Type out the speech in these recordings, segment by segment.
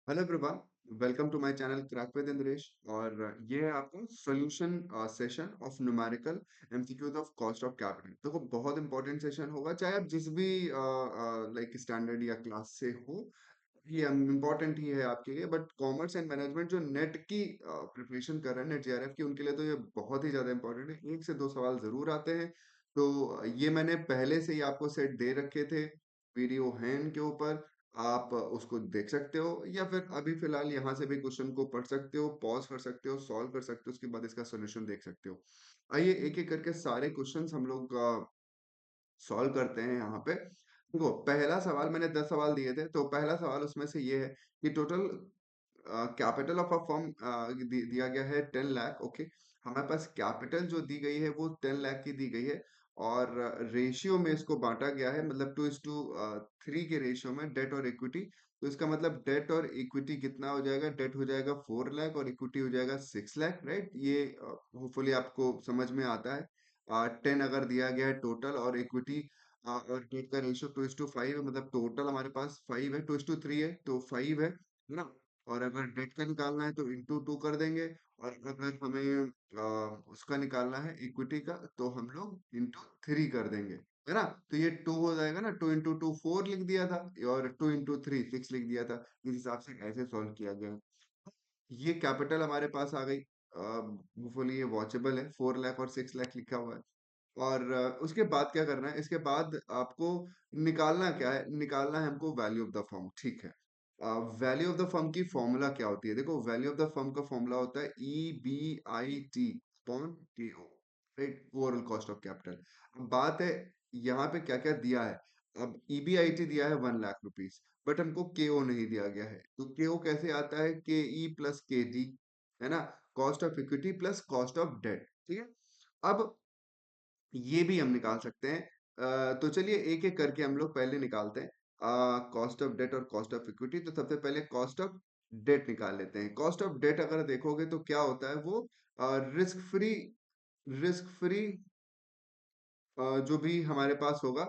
Hello everyone, welcome to my channel crack with Indresh. और ये है आपका solution session of numerical MCQs of cost of capital. देखो, बहुत इंपॉर्टेंट सेशन होगा, चाहे आप जिस भी लाइक स्टैंडर्ड या क्लास से हो। ये इम्पोर्टेंट ही है आपके लिए, बट कॉमर्स एंड मैनेजमेंट जो नेट की प्रिपरेशन कर रहे हैं, नेट जेआरएफ की, उनके लिए तो ये बहुत ही ज्यादा इंपॉर्टेंट है। एक से दो सवाल जरूर आते हैं। तो ये मैंने पहले से ही आपको सेट दे रखे थे, वीडियो है इनके ऊपर। आप उसको देख सकते हो, या फिर अभी फिलहाल यहाँ से भी क्वेश्चन को पढ़ सकते हो, पॉज कर सकते हो, सॉल्व कर सकते हो, उसके बाद इसका सोल्यूशन देख सकते हो। आइए एक एक करके सारे क्वेश्चंस हम लोग सॉल्व करते हैं यहाँ पे। देखो, पहला सवाल मैंने 10 सवाल दिए थे, तो पहला सवाल उसमें से ये है कि total capital of a firm दिया गया है 10 लाख। ओके, हमारे पास कैपिटल जो दी गई है वो 10 लाख की दी गई है, और रेशियो में इसको बांटा गया है, मतलब 2:3 के रेशियो में, डेट और इक्विटी। तो इसका मतलब डेट और इक्विटी कितना हो जाएगा? डेट हो जाएगा 4 लाख और इक्विटी हो जाएगा 6 लाख, राइट? ये होपफुली आपको समझ में आता है। 10 अगर दिया गया है टोटल, और इक्विटी और डेट का रेशियो 2:5 है, मतलब टोटल हमारे पास 5 है, 2:3 है तो 5 है ना? और अगर डेट का निकालना है तो इंटू 2 कर देंगे, और अगर हमें उसका निकालना है इक्विटी का, तो हम लोग इंटू 3 कर देंगे, है ना? तो ये 2 हो जाएगा ना, 2 into 2 4 लिख दिया था, और 2 into 3 6 लिख दिया था। इस हिसाब से ऐसे सॉल्व किया गया। ये कैपिटल हमारे पास आ गई। होपफुली ये वॉचेबल है, 4 लाख और 6 लाख लिखा हुआ है। और उसके बाद क्या करना है? इसके बाद आपको निकालना क्या है? निकालना है हमको वैल्यू ऑफ द फर्म, ठीक है? वैल्यू ऑफ द फर्म की फॉर्मूला क्या होती है? देखो, वैल्यू ऑफ द फर्म का फॉर्मूला होता है EBIT upon TO, right? Overall cost of capital. अब बात है यहाँ पे क्या क्या दिया है। अब EBIT दिया है 1 लाख रुपीज, बट हमको KO नहीं दिया गया है। तो KO कैसे आता है? KE प्लस KD, है ना? Cost of equity plus cost of debt, ठीक है? अब ये भी हम निकाल सकते हैं। तो चलिए एक एक करके हम लोग पहले निकालते हैं, कॉस्ट ऑफ डेट और कॉस्ट ऑफ इक्विटी। तो सबसे पहले कॉस्ट ऑफ डेट निकाल लेते हैं। कॉस्ट ऑफ डेट अगर देखोगे तो क्या होता है वो, रिस्क फ्री जो भी हमारे पास होगा,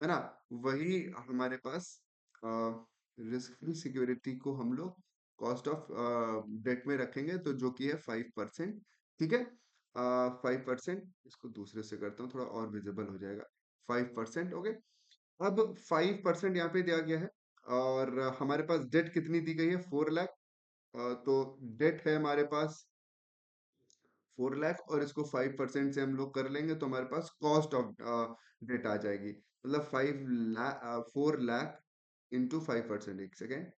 है ना? वही हमारे पास रिस्क फ्री सिक्योरिटी को हम लोग कॉस्ट ऑफ डेट में रखेंगे, तो जो कि है 5%, ठीक है? 5%, इसको दूसरे से करता हूँ, थोड़ा और विजिबल हो जाएगा। 5%, ओके। अब 5% यहाँ पे दिया गया है, और हमारे पास डेट कितनी दी गई है? 4 लाख। तो डेट है हमारे पास 4 लाख, और इसको 5% से हम लोग कर लेंगे, तो हमारे पास कॉस्ट ऑफ डेट आ जाएगी। मतलब 5 लाख 4 लाख इंटू 5%। एक सेकेंड,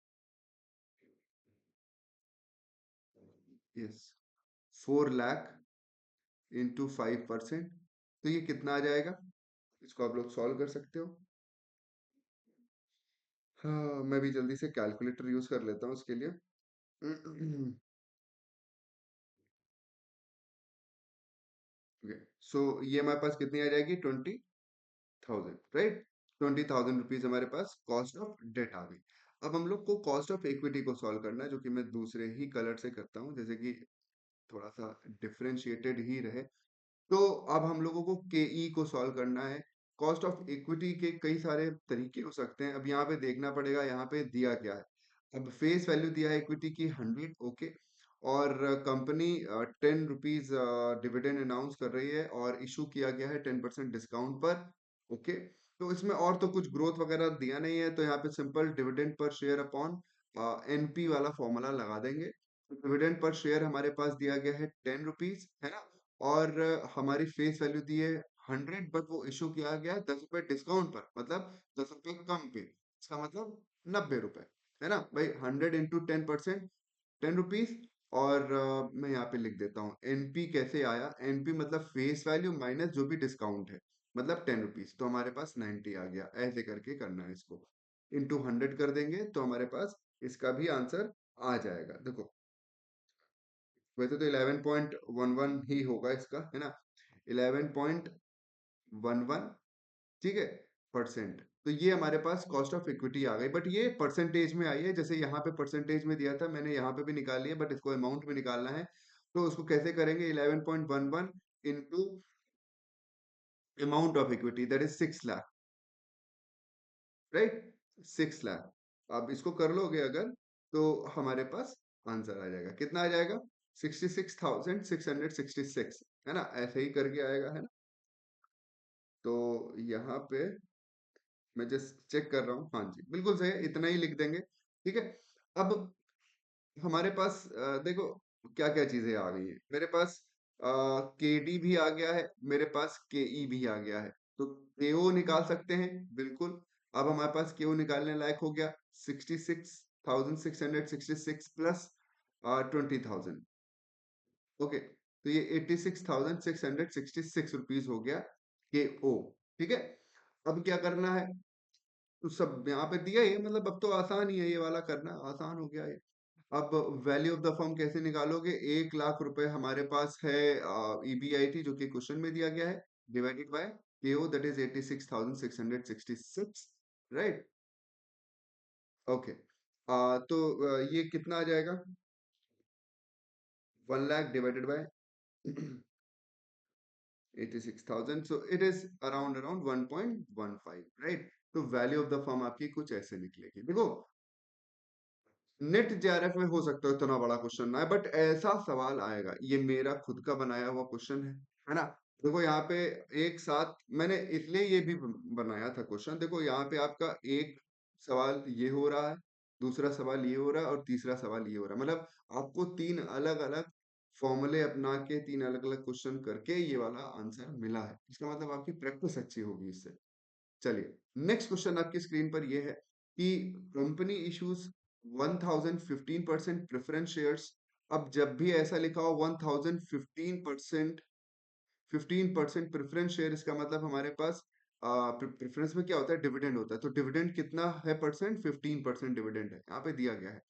यस, 4 लाख इंटू 5%। तो ये कितना आ जाएगा? इसको आप लोग सॉल्व कर सकते हो। हाँ, मैं भी जल्दी से कैलकुलेटर यूज कर लेता हूँ उसके लिए। ओके, सो ये हमारे पास कितनी आ जाएगी? 20,000, राइट? 20,000 रुपीज हमारे पास कॉस्ट ऑफ डेट आ गई। अब हम लोग को कॉस्ट ऑफ इक्विटी को सॉल्व करना है, जो कि मैं दूसरे ही कलर से करता हूँ, जैसे कि थोड़ा सा डिफरेंशिएटेड ही रहे। तो अब हम लोगों को KE को सॉल्व करना है। कॉस्ट ऑफ इक्विटी के कई सारे तरीके हो सकते हैं। अब यहाँ पे देखना पड़ेगा यहाँ पे दिया क्या है। अब फेस वैल्यू दिया है इक्विटी की 100, ओके। और कंपनी 10 रुपीज डिविडेंड अनाउंस कर रही है, और इशू किया गया है 10% डिस्काउंट पर, ओके। तो इसमें और तो कुछ ग्रोथ वगैरह दिया नहीं है, तो यहाँ पे simple dividend per share upon NP वाला फॉर्मूला लगा देंगे। डिविडेंड पर शेयर हमारे पास दिया गया है 10 रुपीज, है ना? और हमारी फेस वैल्यू दी है 100, बट वो इशू किया गया है 10 रुपए डिस्काउंट पर, मतलब 10 रुपए कम पे। इसका मतलब 90 रुपए, है ना भाई? 100 इंटू 10%, 10 रुपीज। और मैं यहाँ पे लिख देता हूँ NP कैसे आया। NP मतलब फेस वैल्यू माइनस जो भी डिस्काउंट है, मतलब 10 रुपीज, तो हमारे पास 90 आ गया। ऐसे करके करना है इसको, इंटू 100 कर देंगे, तो हमारे पास इसका भी आंसर आ जाएगा। देखो, वैसे तो 11.11 ही होगा इसका, है ना? 11.11, ठीक है, परसेंट। तो ये हमारे पास कॉस्ट ऑफ इक्विटी आ गई, बट ये परसेंटेज में आई है। जैसे यहाँ पे परसेंटेज में दिया था, मैंने यहाँ पे भी निकाल लिया, बट इसको अमाउंट में निकालना है। तो उसको कैसे करेंगे? 11.11 into amount of equity, that is 6 lakh, right? 6 lakh. अब इसको कर लोगे अगर, तो हमारे पास आंसर आ जाएगा, कितना आ जाएगा? 66,666, है ना? ऐसे ही करके आएगा, है ना? तो यहाँ पे मैं जस्ट चेक कर रहा हूँ। हाँ जी, बिल्कुल सही है, इतना ही लिख देंगे। ठीक है। अब हमारे पास देखो क्या क्या चीजें आ गई है। मेरे पास के डी भी आ गया है, मेरे पास के ई भी आ गया है। तो के ओ निकाल सकते हैं, बिल्कुल। अब हमारे पास के ओ निकालने लायक हो गया 66,666 प्लस 20,000। ओके, तो ये 86,666 रुपीज हो गया के ओ। ठीक है। अब क्या करना है? तो सब यहाँ पे दिया ही है, मतलब अब तो आसान ही है, ये वाला करना आसान हो गया है। अब वैल्यू ऑफ द फर्म कैसे निकालोगे? 1 लाख रुपए हमारे पास है ईबीआईटी, जो कि क्वेश्चन में दिया गया है, डिवाइडेड बाय केओ, दैट इज 86,666, राइट? ओके। तो ये कितना आ जाएगा? 1 lakh divided by 86,000, so it is around around 1.15, right? तो वैल्यू ऑफ द फर्म आपकी कुछ ऐसे निकलेगी। देखो, नेट जेआरएफ में हो सकता है इतना बड़ा क्वेश्चन ना है, बट ऐसा सवाल आएगा। ये मेरा खुद का बनाया हुआ क्वेश्चन है ना? देखो यहाँ पे एक साथ मैंने इसलिए ये भी बनाया था क्वेश्चन। देखो यहाँ पे आपका एक सवाल ये हो रहा है, दूसरा सवाल ये हो रहा है, और तीसरा सवाल ये हो रहा है। मतलब आपको तीन अलग अलग फॉर्मूले अपना के तीन अलग अलग क्वेश्चन करके ये वाला आंसर मिला है। इसका मतलब आपकी प्रैक्टिस अच्छी होगी इससे। चलिए, नेक्स्ट क्वेश्चन आपकी स्क्रीन पर ये है कि कंपनी इश्यूज 1015% प्रेफरेंस शेयर्स। अब जब भी ऐसा लिखा हो 1015%, 15% प्रेफरेंस शेयर, इसका मतलब हमारे पास प्रेफरेंस में क्या होता है? डिविडेंड होता है। तो डिविडेंड कितना है परसेंट? 15% डिविडेंड है, यहाँ पे दिया गया है।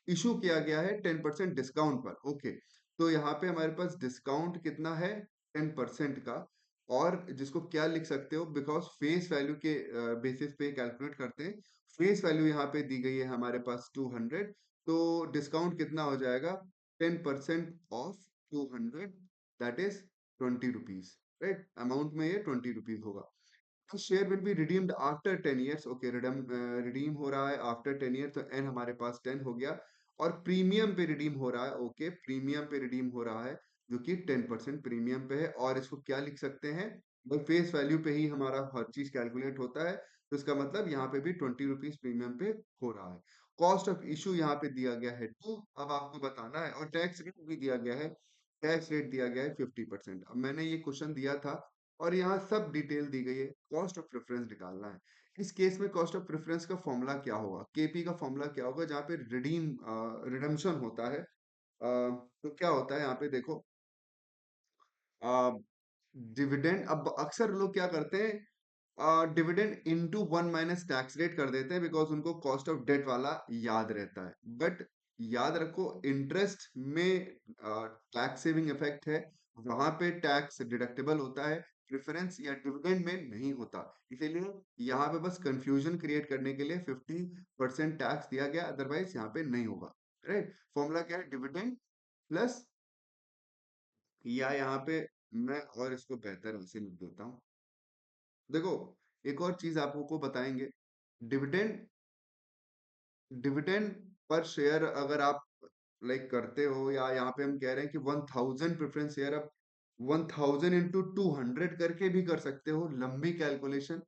इशू किया गया है 10% डिस्काउंट पर। ओके, तो यहाँ पे हमारे पास डिस्काउंट कितना है? 10% का। और जिसको क्या लिख सकते हो, बिकॉज फेस वैल्यू के बेसिस पे कैलकुलेट करते हैं। फेस वैल्यू यहाँ पे दी गई है हमारे पास 200, तो डिस्काउंट कितना हो जाएगा? 10% of 200, that is 20 rupees, right? Amount में ये 20 रुपीज होगा। तो share will be redeemed after 10 years. Okay, redeem हो रहा है आफ्टर 10 ईयर, तो एन हमारे पास 10 हो गया। और प्रीमियम पे रिडीम हो रहा है। ओके, प्रीमियम पे रिडीम हो रहा है, जो कि 10% प्रीमियम पे है। और इसको क्या लिख सकते हैं? भाई फेस वैल्यू पे ही हमारा हर चीज कैलकुलेट होता है, तो इसका मतलब यहाँ पे भी 20 रुपीज प्रीमियम पे हो रहा है। कॉस्ट ऑफ इशू यहाँ पे दिया गया है 2। अब आपको बताना है, और टैक्स रेट भी दिया गया है। टैक्स रेट दिया गया है 50%। अब मैंने ये क्वेश्चन दिया था, और यहाँ सब डिटेल दी गई है। कॉस्ट ऑफ प्रेफरेंस निकालना है। इस केस में कॉस्ट ऑफ प्रेफरेंस का फॉर्मूला क्या होगा? केपी का फॉर्मूला क्या होगा? जहाँ पे रिडम्शन होता है, तो क्या होता है यहाँ पे? देखो, डिविडेंड, अब अक्सर लोग क्या करते हैं, dividend into 1 minus tax rate कर देते हैं, बिकॉज उनको कॉस्ट ऑफ डेट वाला याद रहता है। बट याद रखो, इंटरेस्ट में टैक्स सेविंग इफेक्ट है, वहां पे टैक्स डिडक्टेबल होता है। प्रेफरेंस या डिविडेंड में नहीं होता। इसीलिए यहाँ पे बस कंफ्यूजन क्रिएट करने के लिए 50% टैक्स दिया गया, अदरवाइज यहाँ पे नहीं होगा, राइट? फॉर्मूला क्या है? डिविडेंड प्लस, या यहाँ पे मैं और इसको बेहतर ऐसे लिख देता हूँ। देखो, एक और चीज आपको बताएंगे। डिविडेंड डिविडेंड पर शेयर अगर आप लाइक करते हो, या यहाँ पे हम कह रहे हैं कि 1000 प्रेफरेंस शेयर, अब 1000 इंटू 200 करके भी कर सकते हो, लंबी कैलकुलेशन।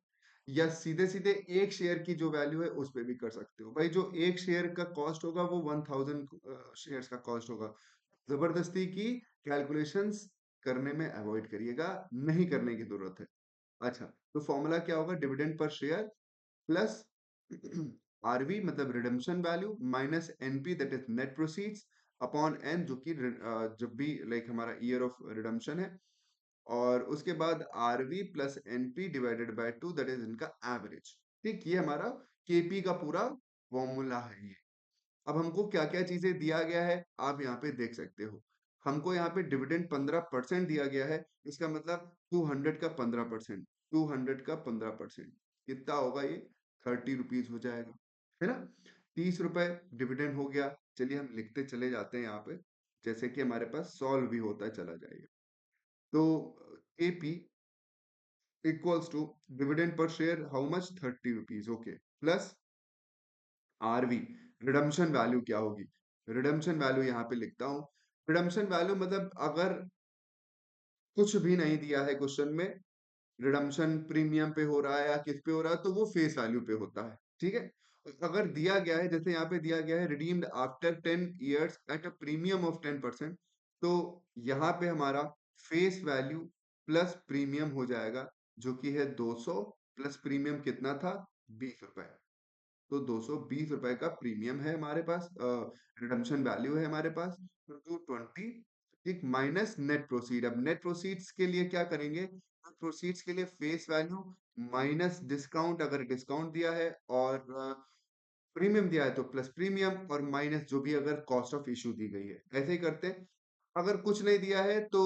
या सीधे सीधे एक शेयर की जो वैल्यू है उस पे भी कर सकते हो। भाई, जो एक शेयर का कॉस्ट होगा वो 1000 शेयर्स का कॉस्ट होगा। जबरदस्ती की कैलकुलेशंस करने में अवॉइड करिएगा, नहीं करने की जरूरत है। अच्छा, तो फॉर्मूला क्या होगा? डिविडेंड पर शेयर प्लस आरवी, मतलब redemption value, minus NP, that is net proceeds, upon n, जो कि जब भी लाइक हमारा ईयर ऑफ रिडेम्पशन है। और उसके बाद RV plus NP divided by 2, that is इनका एवरेज। ठीक, ये हमारा केपी का पूरा फॉर्मूला है ये। अब हमको क्या क्या चीजें दिया गया है, आप यहाँ पे देख सकते हो। हमको यहाँ पे डिविडेंड 15% दिया गया है, इसका मतलब 200 का 15%, 200 का 15% कितना होगा? ये 30 रुपीज हो जाएगा, है ना? 30 रुपए डिविडेंड हो गया। चलिए हम लिखते चले जाते हैं यहाँ पे, जैसे कि हमारे पास सॉल्व भी होता चला जाएगा। तो एपी इक्वल्स टू डिविडेंड पर share how much? 30 rupees. Okay, plus RV, redemption value क्या होगी। रिडम्पशन वैल्यू यहाँ पे लिखता हूँ। रिडम्पशन वैल्यू मतलब अगर कुछ भी नहीं दिया है क्वेश्चन में, रिडम्पशन प्रीमियम पे हो रहा है या किस पे हो रहा है, तो वो फेस वैल्यू पे होता है। ठीक है, अगर दिया गया है, जैसे यहाँ पे दिया गया है redeemed after 10 years at a premium of 10%, तो यहाँ पे हमारा फेस वैल्यू प्लस प्रीमियम हो जाएगा, जो कि है 200, प्लस प्रीमियम कितना था, 20 रुपए। तो 220 रुपए का प्रीमियम है हमारे पास, रिडम्पशन वैल्यू है हमारे पास, तो 220, ठीक, माइनस नेट प्रोसीड। अब नेट प्रोसीड्स के लिए क्या करेंगे, नेट प्रोसीड्स के लिए फेस वैल्यू माइनस डिस्काउंट, अगर डिस्काउंट दिया है, और प्रीमियम दिया है तो प्लस प्रीमियम, और माइनस जो भी अगर कॉस्ट ऑफ इशू दी गई है, ऐसे ही करते हैं। अगर कुछ नहीं दिया है तो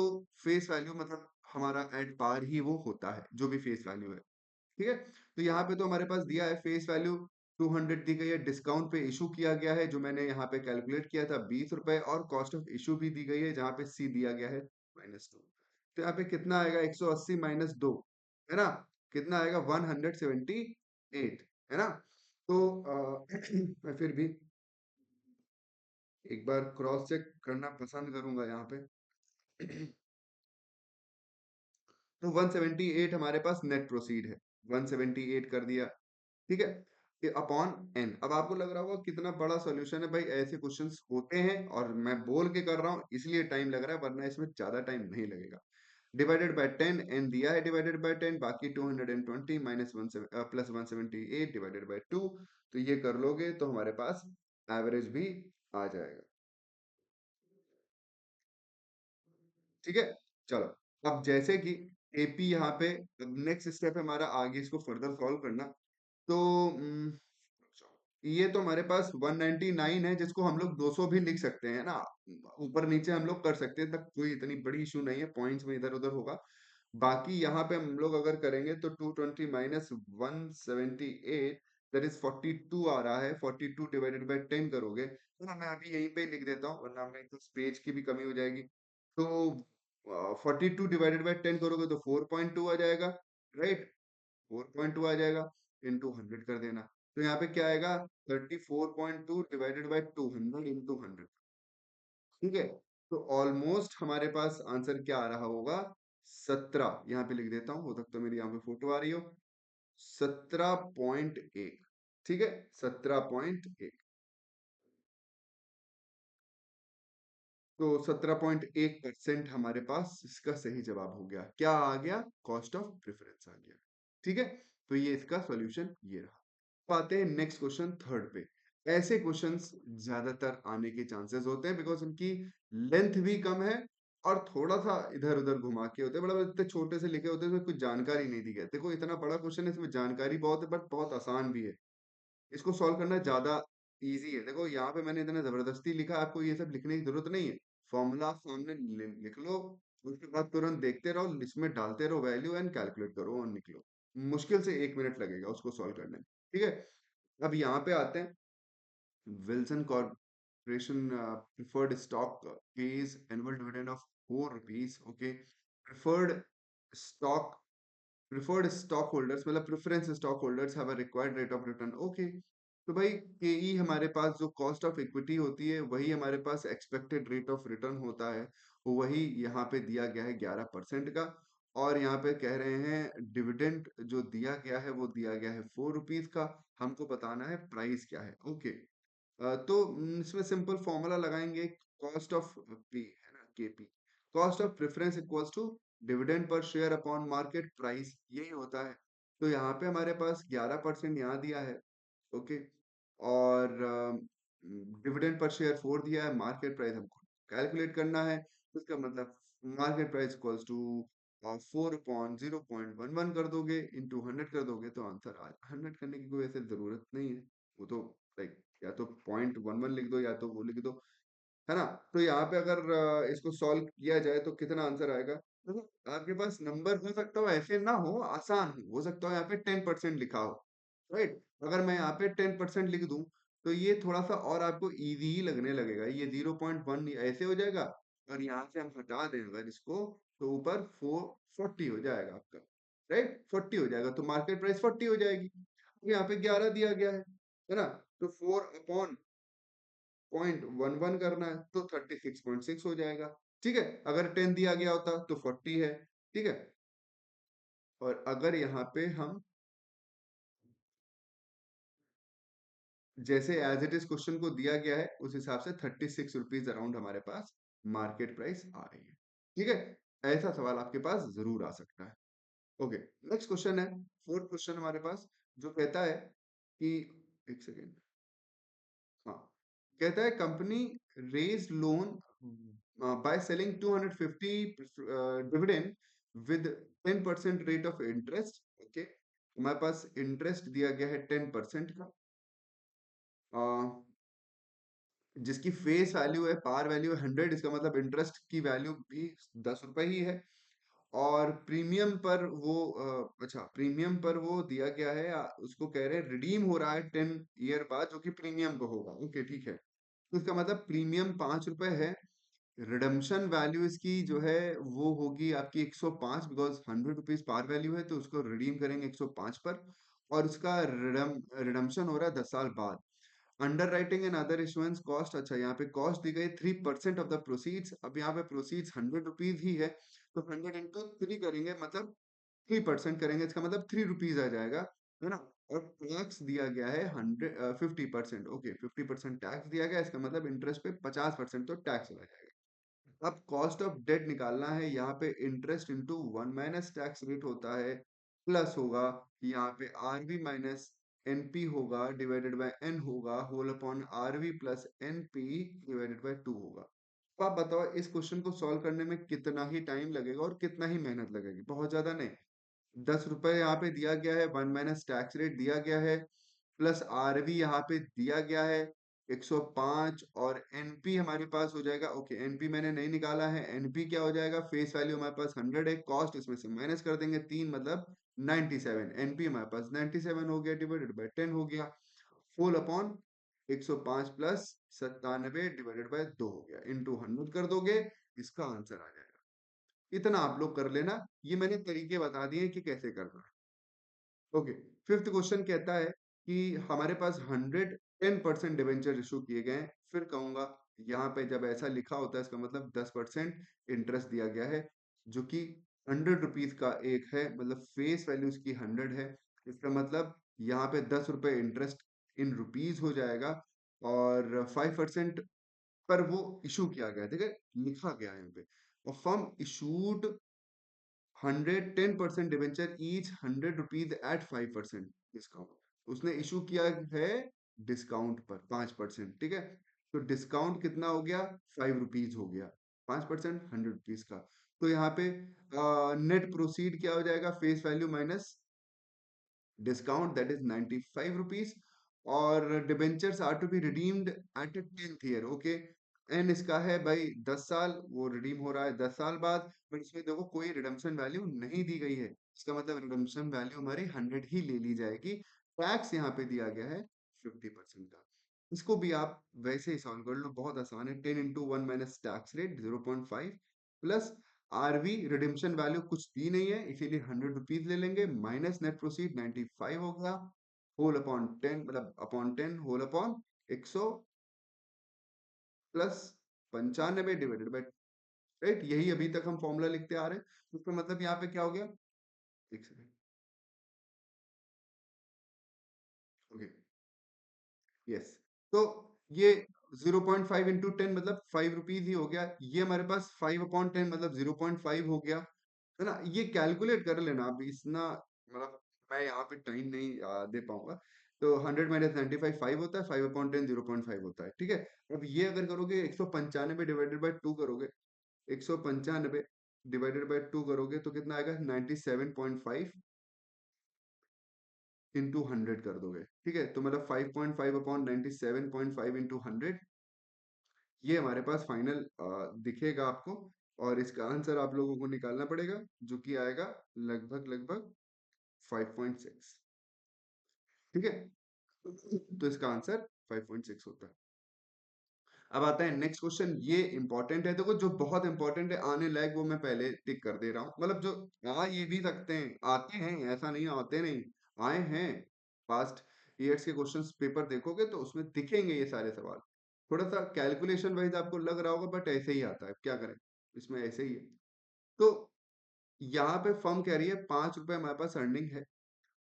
फेस वैल्यू मतलब हमारा एट पार ही वो होता है, जो भी फेस वैल्यू है। ठीक है, तो यहाँ पे तो हमारे पास दिया है फेस वैल्यू 200 दी गई है, डिस्काउंट पे इशू किया गया है, जो मैंने यहाँ पे कैलकुलेट किया था 20 रुपए, और कॉस्ट ऑफ इशू भी दी गई है जहाँ पे सी दिया गया है -2। तो यहाँ पे कितना आएगा, 180 माइनस 2, है ना, कितना आएगा, 178, है ना। तो मैं फिर भी एक बार क्रॉस चेक करना पसंद करूंगा यहाँ पे। तो 178 हमारे पास नेट प्रोसीड है, 178 कर दिया। ठीक है, ये अपॉन एन। अब आपको लग रहा होगा कितना बड़ा सॉल्यूशन है भाई, ऐसे क्वेश्चंस होते हैं और मैं बोल के कर रहा हूँ इसलिए टाइम लग रहा है, वरना इसमें ज्यादा टाइम नहीं लगेगा। डिवाइडेड बाय 10, एन दिया है डिवाइडेड बाय 10, बाकी 220 minus one plus 178 divided by 2, तो ये कर लोगे तो हमारे पास एवरेज भी आ जाएगा। ठीक है, चलो, अब जैसे कि एपी यहाँ पे, नेक्स्ट स्टेप है हमारा आगे इसको फर्दर सॉल्व करना। तो ये तो हमारे पास 199 है, जिसको हम लोग 200 भी लिख सकते हैं ना, ऊपर नीचे हम लोग कर सकते हैं, तक कोई इतनी बड़ी इशू नहीं है, पॉइंट्स में इधर उधर होगा। बाकी यहाँ पे हम लोग अगर करेंगे तो 220 माइनस 178, दैट इज 42 आ रहा है, 42 डिवाइडेड बाय 10 करोगे तो ना, मैं अभी यहीं पे लिख देता हूँ वरना मैं तो पेज की भी कमी हो जाएगी। तो 42 डिवाइडेड बाय 10 करोगे तो 4.2 आ जाएगा, राइट, 4.2 आ जाएगा, इंटू 100 कर देना, तो यहाँ पे क्या आएगा, 34.2 डिवाइडेड बाय 200 इंटू 100। ठीक है, तो ऑलमोस्ट हमारे पास आंसर क्या आ रहा होगा, 17, यहाँ पे लिख देता हूँ, हो सकता है मेरी यहाँ पे फोटो आ रही हो, 17.1। ठीक है, 17.1, तो 17.1% हमारे पास इसका सही जवाब हो गया, क्या आ गया, कॉस्ट ऑफ प्रेफरेंस आ गया। ठीक है, तो ये इसका सॉल्यूशन ये रहा। अब आते हैं नेक्स्ट क्वेश्चन, थर्ड पे। ऐसे क्वेश्चंस ज्यादातर आने के चांसेस होते हैं बिकॉज उनकी लेंथ भी कम है, और थोड़ा सा इधर उधर घुमा के होते हैं, बड़ा इतने छोटे से लिखे होते हैं, इसमें कुछ जानकारी नहीं दी गई। देखो इतना बड़ा क्वेश्चन है, इसमें जानकारी बहुत है, बट बहुत आसान भी है, इसको सॉल्व करना ज्यादा इजी है। देखो यहाँ पे मैंने इतना जबरदस्ती लिखा, आपको ये सब लिखने की जरूरत नहीं है, फॉर्मूला सामने लिख लो, उसके बाद तुरंत देखते रहो, इसमें डालते रहो वैल्यू एंड कैलकुलेट करो और निकलो। मुश्किल से 1 मिनट लगेगा उसको सॉल्व करने में। ठीक है, अब यहाँ पे आते हैं, Wilson corporation preferred stock pays annual dividend of 4 rupees, okay, preferred stock preferred stock holders मतलब preference stock holders have a required rate of return, okay. तो भाई केई हमारे पास जो कॉस्ट ऑफ इक्विटी होती है, वही हमारे पास एक्सपेक्टेड रेट ऑफ रिटर्न होता है, वही यहाँ पे दिया गया है 11% का। और यहाँ पे कह रहे हैं डिविडेंड जो दिया गया है वो दिया गया है 4 रुपीज का, हमको बताना है प्राइस क्या है, ओके। तो इसमें सिंपल फॉर्मूला लगाएंगे, कॉस्ट ऑफ पी है ना, KP, cost of preference equals to dividend पर शेयर अपॉन मार्केट प्राइस, यही होता है। तो यहाँ पे हमारे पास 11% यहाँ दिया है, ओके, और डिविडेंड पर शेयर 4 दिया है, मार्केट प्राइस हमको कैलकुलेट करना है, तो इसका मतलब मार्केट प्राइस इक्वल्स टू 4/0.11 कर दोगे, इंटू 100 कर दोगे, तो आंसर आ 100 करने की कोई ऐसे जरूरत नहीं है, वो तो लाइक या तो 0.11 लिख दो या तो वो लिख दो, है ना। तो यहाँ पे अगर इसको सॉल्व किया जाए तो कितना आंसर आएगा, देखो आपके पास नंबर हो सकता हो ऐसे ना हो, आसान हो सकता हो यहाँ पे 10% लिखा हो, राइट। अगर मैं यहाँ पे 10% लिख दूं तो ये थोड़ा सा और आपको इजी ही लगने लगेगा, ये 0.1 ऐसे हो जाएगा, और यहाँ से हम हटा दें अगर इसको, तो ऊपर 440 हो जाएगा आपका, राइट, 40 हो जाएगा, तो मार्केट प्राइस 40 हो जाएगी। यहाँ पे 11 दिया गया है ना, तो 4/40 0.11 करना है तो 36.6 हो जाएगा। ठीक है, अगर 10 दिया गया होता तो 40 है। ठीक है, और अगर यहाँ पे हम जैसे एज इट इज क्वेश्चन को दिया गया है उस हिसाब से 36 रुपीज अराउंड हमारे पास मार्केट प्राइस आ रही है। ठीक है, ऐसा सवाल आपके पास जरूर आ सकता है। ओके, नेक्स्ट क्वेश्चन है, फोर्थ क्वेश्चन हमारे पास, जो कहता है कि, एक सेकेंड, हाँ, कहता है company raise loan by selling 250 dividend with 10% rate of interest. Okay, हमारे पास इंटरेस्ट दिया गया है 10% का, जिसकी फेस वैल्यू है, पार वैल्यू है 100, इसका मतलब इंटरेस्ट की वैल्यू भी 10 रुपए ही है। और प्रीमियम पर वो अच्छा, प्रीमियम पर वो दिया गया है, उसको कह रहे हैं रिडीम हो रहा है 10 ईयर बाद, जो कि प्रीमियम को होगा। ओके, ठीक है, तो इसका मतलब प्रीमियम 5 रुपए है, रिडम्पशन वैल्यू इसकी जो है वो होगी आपकी 105, बिकॉज 100 रुपीज पार वैल्यू है तो उसको रिडीम करेंगे 105 पर, और उसका रिडम्पशन हो रहा है 10 साल बाद। Under writing and other issuance cost, अच्छा यहाँ पे कॉस्ट दी गई 3% ऑफ द प्रोसीड्स। अब यहाँ पे प्रोसीड्स 100 रुपीज ही है, तो 100 into 3 करेंगे, मतलब 3% करेंगे, इसका मतलब 3 रुपीज आ जाएगा, है ना। और टैक्स दिया गया है 50%। ओके, 50% टैक्स दिया गया, इसका मतलब इंटरेस्ट पे 50% तो टैक्स लग जाएगा। अब कॉस्ट ऑफ डेट निकालना है, यहाँ पे इंटरेस्ट इंटू 1 - टैक्स रेट होता है, प्लस होगा यहाँ पे आरवी माइनस एनपी होगा, डिवाइडेड बाय एन होगा, whole upon RV plus NP divided by 2 होगा। तो आप बताओ इस क्वेश्चन को सॉल्व करने में कितना ही टाइम लगेगा और कितना ही मेहनत लगेगी। बहुत ज्यादा नहीं, 10 रुपए यहाँ पे दिया गया है, 1 - टैक्स रेट दिया गया है, प्लस आरवी यहाँ पे दिया गया है 105, और एनपी हमारे पास हो जाएगा। ओके, एनपी मैंने नहीं निकाला है, एनपी क्या हो जाएगा, फेस वैल्यू हमारे पास 100 है, कॉस्ट इसमें से माइनस कर देंगे 3, मतलब 97, एनपी हमारे पास 97 हो गया, डिवाइडेड बाय 10 हो गया, full upon 105 plus 97 divided by 2 हो गया, इनटू 100 कर दोगे, इसका आंसर आ जाएगा। इतना आप लोग कर लेना, ये मैंने तरीके बता दिए कि कैसे करना है। ओके, फिफ्थ क्वेश्चन कहता है कि हमारे पास 110% डिवेंचर इशू किए गए हैं। फिर कहूंगा, यहाँ पे जब ऐसा लिखा होता है इसका मतलब 10% इंटरेस्ट दिया गया है, जो कि 100 रुपीज का एक है, मतलब फेस वैल्यू इसकी 100 है, इसका मतलब यहाँ पे 10 रुपए इंटरेस्ट इन रुपीज हो जाएगा, और 5% पर वो इशू किया गया है, ठीक है, लिखा गया है यहाँ पे। और firm issued 110% debenture each 100 rupees at 5% discount. उसने इशू किया है डिस्काउंट पर 5%, ठीक है, तो डिस्काउंट कितना हो गया, 5 रुपीज हो गया, 5% 100 रुपीज का। तो यहाँ पे नेट प्रोसीड क्या हो जाएगा, face value minus discount, that is 95 rupees, और debentures are to be redeemed at 10th year. Okay, एन इसका है भाई 10 साल, वो रिडीम हो रहा है 10 साल बाद, बट इसमें देखो कोई रिडम्पशन वैल्यू नहीं दी गई है, इसका मतलब रिडम्पशन वैल्यू हमारी 100 ही ले ली जाएगी। टैक्स यहाँ पे दिया गया है 50% का। इसको भी आप वैसे ही सॉल्व कर लो, बहुत आसान है, 10 into 1 - tax rate 0.5 plus RV redemption value कुछ दी नहीं है, इसीलिए 100 रुपीज ले लेंगे, माइनस नेट प्रोसीड 95 हो गया, होल अपॉन 10, मतलब upon 10, whole upon 100 plus 95 divided by, right, यही अभी तक हम फॉर्मूला लिखते आ रहे हैं, तो इसका मतलब यहाँ पे क्या हो गया, एक सेकेंड, ओके, यस, तो ये 0.5 इंटू 10 मतलब 5 रुपीज ही हो गया, ये हमारे पास 5/10 मतलब 0.5 हो गया, है ना। ये कैलकुलेट कर लेना, अब इतना मतलब मैं यहाँ पे टाइम नहीं दे पाऊंगा। तो 100 - 95 5 होता है, 5/10 0.5 होता है, ठीक है। अब ये अगर करोगे 195 डिवाइडेड बाय 2 करोगे, 195 डिवाइडेड बाय 2 करोगे तो कितना आएगा, 97.5 इंटू 100 कर दोगे, ठीक है, तो मतलब 5.5/97.5 इंटू 100, ये हमारे पास फाइनल दिखेगा आपको, और इसका आंसर आप लोगों को निकालना पड़ेगा, जो कि आएगा लगभग लगभग 5.6, ठीक है, तो इसका आंसर 5.6 होता है। अब आता है नेक्स्ट क्वेश्चन, ये इंपॉर्टेंट है, देखो जो बहुत इंपॉर्टेंट है आने लायक वो मैं पहले टिक कर दे रहा हूँ, मतलब जो आ ये भी सकते हैं, आते हैं, ऐसा नहीं आते नहीं, आए हैं, पास्ट ईयर्स के क्वेश्चंस पेपर देखोगे तो उसमें दिखेंगे ये सारे सवाल। थोड़ा सा कैलकुलेशन वाइज आपको लग रहा होगा, बट ऐसे ही आता है, क्या करें, इसमें ऐसे ही है। तो यहाँ पे फर्म कह रही है 5 रुपए हमारे पास अर्निंग है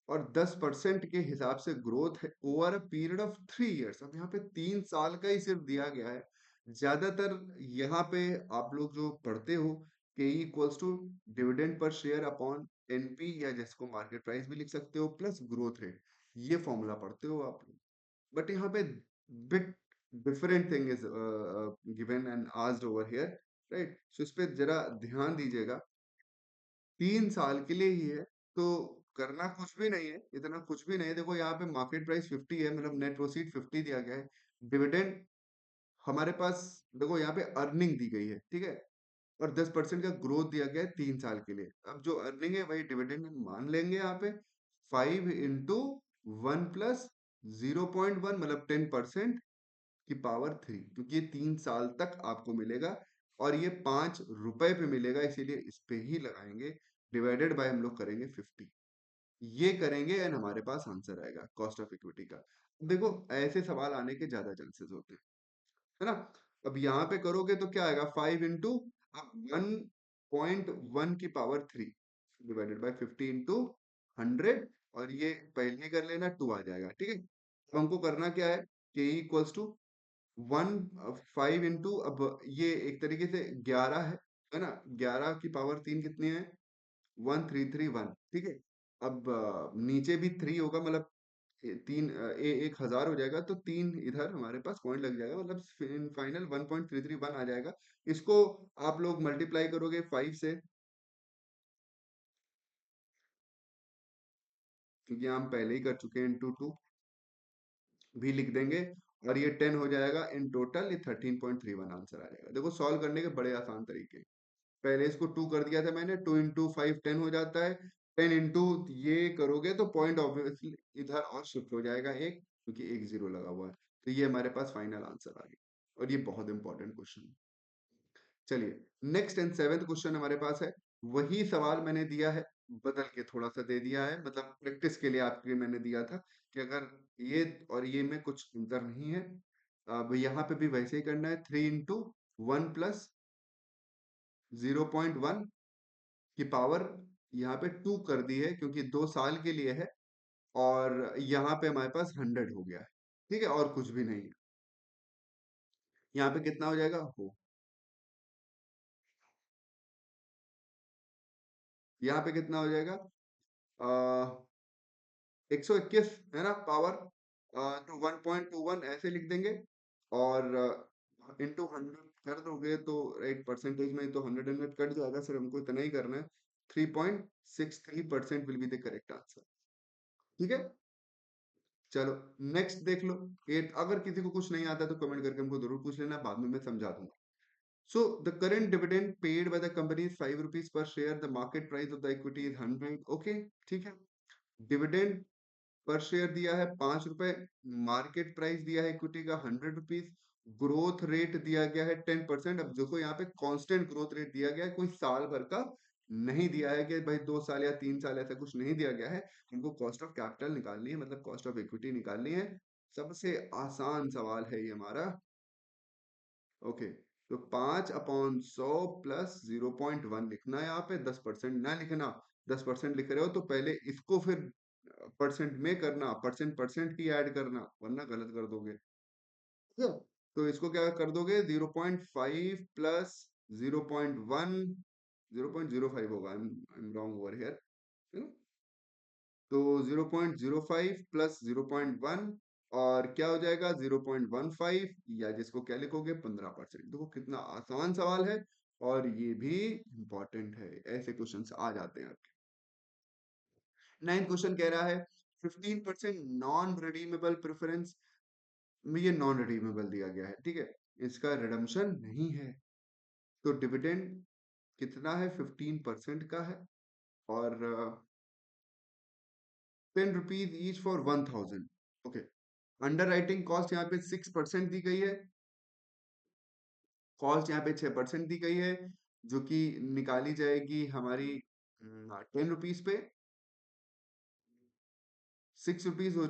और 10% के हिसाब से ग्रोथ है over a period of 3 years. अब यहाँ पे 3 साल का ही सिर्फ दिया गया है। ज्यादातर यहाँ पे आप लोग जो पढ़ते हो के इक्वल्स टू डिविडेंड पर शेयर अपॉन एनपी, या जिसको मार्केट प्राइस भी लिख सकते हो, प्लस ग्रोथ रेट, ये फॉर्मूला पढ़ते हो आप लोग। बट यहाँ पे bit different thing is given and asked over here, right? So इस पे जरा ध्यान दीजिएगा। 3 साल के लिए ही है, तो करना कुछ भी नहीं है, इतना कुछ भी नहीं है। देखो यहाँ पे मार्केट प्राइस 50 है, मतलब नेट प्रोसीड 50 दिया गया है। डिविडेंड हमारे पास, देखो यहाँ पे अर्निंग दी गई है, ठीक है, और 10% का ग्रोथ दिया गया है 3 साल के लिए। अब जो अर्निंग है वही डिविडेंड मान लेंगे यहाँ पे। 5 into 1 प्लस 0.1 मतलब 10% की पावर 3, क्योंकि ये 3 साल तक आपको मिलेगा और ये 5 रुपए पे मिलेगा, इसीलिए इस पे ही लगाएंगे। डिवाइडेड बाय हम लोग करेंगे 50, ये करेंगे एंड हमारे पास आंसर आएगा कॉस्ट ऑफ इक्विटी का। देखो ऐसे सवाल आने के ज्यादा चांसेस होते हैं, है ना? अब यहाँ पे करोगे तो क्या आएगा, 5 into 1.1 की पावर 3 डिवाइडेड बाय 50 into 100, और ये पहले कर लेना, 2 आ जाएगा, ठीक है। अब हमको करना क्या है, के इक्वल्स टू 5 into, अब ये एक तरीके से 11 है ना? 11 की पावर 3 कितनी है, 1331, ठीक है। अब नीचे भी 3 होगा, मतलब तीन 1,000 हो जाएगा, तो 3 इधर हमारे पास पॉइंट लग जाएगा, मतलब फाइनल 1.331 आ जाएगा। इसको आप लोग मल्टीप्लाई करोगे 5 से, क्योंकि हम पहले ही कर चुके हैं, इंटू 2 भी लिख देंगे, और ये 10 हो जाएगा इन टोटल, ये 13.31 आंसर आ जाएगा। देखो सॉल्व करने के बड़े आसान तरीके, पहले इसको 2 कर दिया था मैंने, 2 into 5 10 हो जाता है। 10 into ये करोगे तो पॉइंट ऑब्वियसली इधर और शिफ्ट हो जाएगा एक, क्योंकि एक जीरो लगा हुआ है। तो ये हमारे पास फाइनल आंसर आ गया, और ये बहुत इंपॉर्टेंट क्वेश्चन है। चलिए, नेक्स्ट एंड सेवेंथ क्वेश्चन हमारे पास है। वही सवाल मैंने दिया है, बदल के थोड़ा सा दे दिया है, मतलब प्रैक्टिस के लिए आपके मैंने दिया था कि अगर ये और ये में कुछ अंतर नहीं है। अब यहाँ पे भी वैसे ही करना है, 3 into 1 प्लस 0.1 की पावर यहाँ पे 2 कर दी है, क्योंकि 2 साल के लिए है, और यहाँ पे हमारे पास 100 हो गया है, ठीक है, और कुछ भी नहीं है। यहाँ पे कितना हो जाएगा, हो, यहाँ पे कितना हो जाएगा, 121 है ना पावर, तो 1.21 ऐसे लिख देंगे, और इंटू 100 कर दोगे तो एक परसेंटेज में तो 100 100 कट जाएगा, सिर्फ हमको इतना ही करना है। 3.63% will be the correct answer, ठीक है। चलो नेक्स्ट देख लो। ये अगर किसी को कुछ नहीं आता तो कमेंट करके हमको जरूर पूछ लेना, बाद में मैं समझा दूंगा। So the current dividend paid by the company is 5 rupees per share, the market price of the equity is 100, okay, ठीक है। डिविडेंड पर शेयर दिया है 5 रुपए, मार्केट प्राइस दिया है इक्विटी का 100 रुपीज, ग्रोथ रेट दिया गया है 10%। अब देखो यहाँ पे कांस्टेंट ग्रोथ रेट दिया गया है, कोई साल भर का नहीं दिया है कि भाई 2 साल या 3 साल, ऐसा कुछ नहीं दिया गया है। हमको कॉस्ट ऑफ कैपिटल निकालनी है, मतलब कॉस्ट ऑफ इक्विटी निकालनी है। सबसे आसान सवाल है ये हमारा, ओके। तो 5/100 प्लस 0.1 लिखना है, यहाँ पे 10% ना लिखना। 10% लिख रहे हो तो पहले इसको फिर परसेंट में करना, परसेंट परसेंट की ऐड करना, वरना गलत कर दोगे, ठीक है। तो इसको क्या कर दोगे, 0.5 प्लस 0.1, 0.05 होगा, I am wrong over here, तो 0.05 प्लस 0.1, और क्या हो जाएगा 0.15, या जिसको क्या लिखोगे 15%। देखो कितना आसान सवाल है, और ये भी इंपॉर्टेंट है, ऐसे क्वेश्चंस आ जाते हैं आपके। 9th क्वेश्चन कह रहा है 15% नॉन रिडीमेबल प्रेफरेंस, ये नॉन रिडीमेबल दिया गया है, ठीक है, इसका रिडम्पशन नहीं है। तो डिविडेंड कितना है, 15% का है, और 10 rupees each for 1000, okay. Under writing cost यहाँ पे 6% दी गई है, कॉस्ट यहाँ पे 6% दी गई है, जो कि निकाली जाएगी हमारी 10 रुपीज पे। 6 रुपीज हो,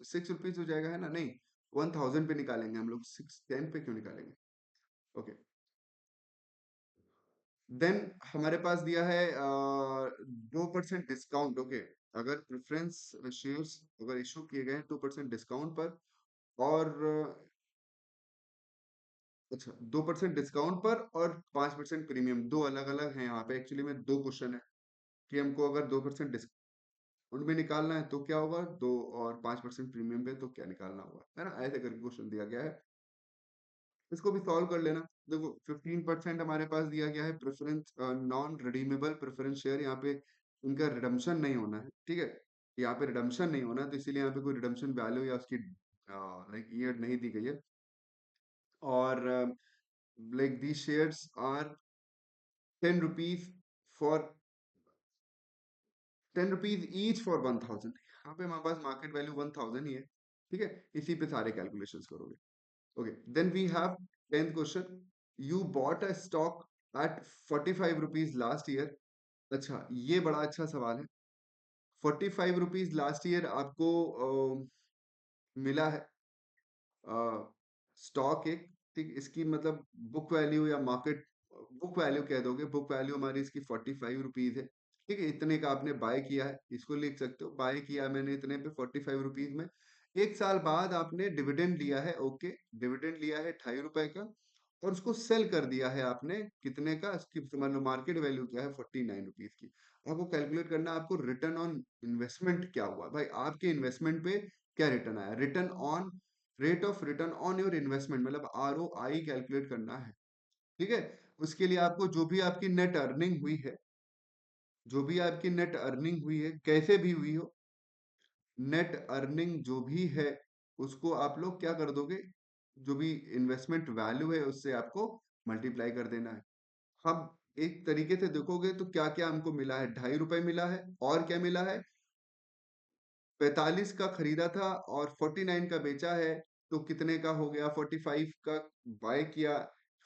6 रुपीज हो जाएगा, है ना? नहीं, 1000 पे निकालेंगे हम लोग, 610 पे क्यों निकालेंगे? ओके, देन हमारे पास दिया है 2% डिस्काउंट। ओके, अगर प्रेफरेंस शेयर्स अगर इशू किए गए हैं 2% डिस्काउंट पर, और अच्छा 2% डिस्काउंट पर और 5% प्रीमियम, दो अलग अलग हैं यहाँ पे। एक्चुअली में दो क्वेश्चन है कि हमको अगर 2% डिस्काउंट में निकालना है तो क्या होगा, दो और 5% प्रीमियम पे तो क्या निकालना होगा, है ना? ऐसे करके क्वेश्चन दिया गया है, इसको भी सॉल्व कर लेना। देखो 15% हमारे पास दिया गया है preference, non redeemable preference share, यहाँ पे उनका रिडम्पशन नहीं होना है, ठीक है? यहाँ पे रिडम्पशन नहीं होना, तो इसीलिए यहाँ पे कोई रिडम्पशन वैल्यू या उसकी लाइक ईयर नहीं दी गई है। और like the shares are 10 rupees for 10 rupees each for 1000। यहाँ पे हमारे पास मार्केट वैल्यू 1000 ही है, ठीक है? इसी पे सारे कैलकुलेशंस करोगे। Okay, then we have 10th question. You bought a stock at 45 rupees last year. अच्छा, ये बड़ा अच्छा सवाल है। 45 रुपीज लास्ट ईयर आपको मिला है स्टॉक एक, ठीक? इसकी मतलब बुक वैल्यू या मार्केट बुक वैल्यू कह दोगे, बुक वैल्यू हमारी इसकी 45 रुपीज है, ठीक है? इतने का आपने बाय किया है, इसको लिख सकते हो, बाय किया मैंने इतने पे 45 रुपीज में। एक साल बाद आपने डिविडेंड लिया है, ओके, डिविडेंड लिया है 2.5 रुपए का, और उसको सेल कर दिया है आपने कितने का, इसकी मान लो मार्केट वैल्यू क्या है, 49 रुपीज की। आपको कैलकुलेट करना है, आपको रिटर्न ऑन इन्वेस्टमेंट क्या हुआ भाई, आपके इन्वेस्टमेंट पे क्या रिटर्न आया, return on, rate of return on your investment, मतलब ROI कैलकुलेट करना है, ठीक है? उसके लिए आपको जो भी आपकी नेट अर्निंग हुई है, जो भी आपकी नेट अर्निंग हुई है, कैसे भी हुई हो, नेट अर्निंग जो भी है, उसको आप लोग क्या कर दोगे, जो भी इन्वेस्टमेंट वैल्यू है उससे आपको मल्टीप्लाई कर देना है। हम एक तरीके से देखोगे तो क्या क्या हमको मिला है, 2.5 रुपए मिला है, और क्या मिला है, 45 का खरीदा था और 49 का बेचा है, तो कितने का हो गया, 45 का बाय किया,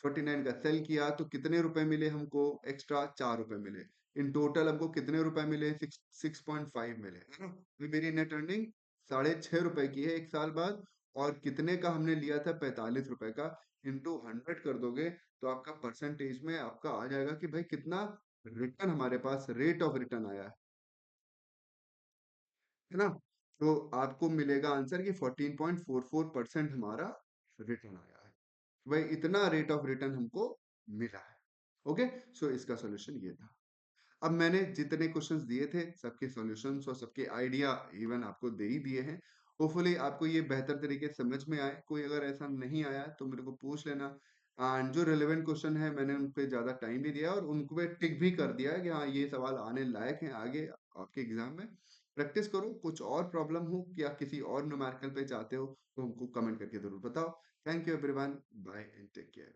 49 का सेल किया, तो कितने रुपए मिले हमको, एक्स्ट्रा 4 रुपए मिले। इन टोटल हमको कितने रुपए मिले, 6.5 मिले, है ना? तो मेरी नेट अर्निंग 6.5 रुपए की है एक साल बाद, और कितने का हमने लिया था, 45 रुपए का, इंटू 100 कर दोगे, तो आपका परसेंटेज में आपका आ जाएगा कि भाई कितना रिटर्न हमारे पास, रेट ऑफ रिटर्न आया है ना? तो आपको मिलेगा आंसर कि 14.44% हमारा रिटर्न आया है। भाई इतना रेट ऑफ रिटर्न हमको मिला है। ओके, सो इसका सॉल्यूशन ये था। अब मैंने जितने क्वेश्चंस दिए थे सबके सॉल्यूशंस और सबके आइडिया इवन आपको दे ही दिए हैं। होपफुली आपको ये बेहतर तरीके से समझ में आए। कोई अगर ऐसा नहीं आया तो मेरे को पूछ लेना, एंड जो रिलेवेंट क्वेश्चन है मैंने उन पे ज्यादा टाइम भी दिया और उनको पे टिक भी कर दिया है कि हाँ ये सवाल आने लायक हैं आगे आपके एग्जाम में। प्रैक्टिस करो। कुछ और प्रॉब्लम हो या किसी और न्यूमेरिकल पे चाहते हो तो हमको कमेंट करके जरूर बताओ। Thank you everyone, bye and take care.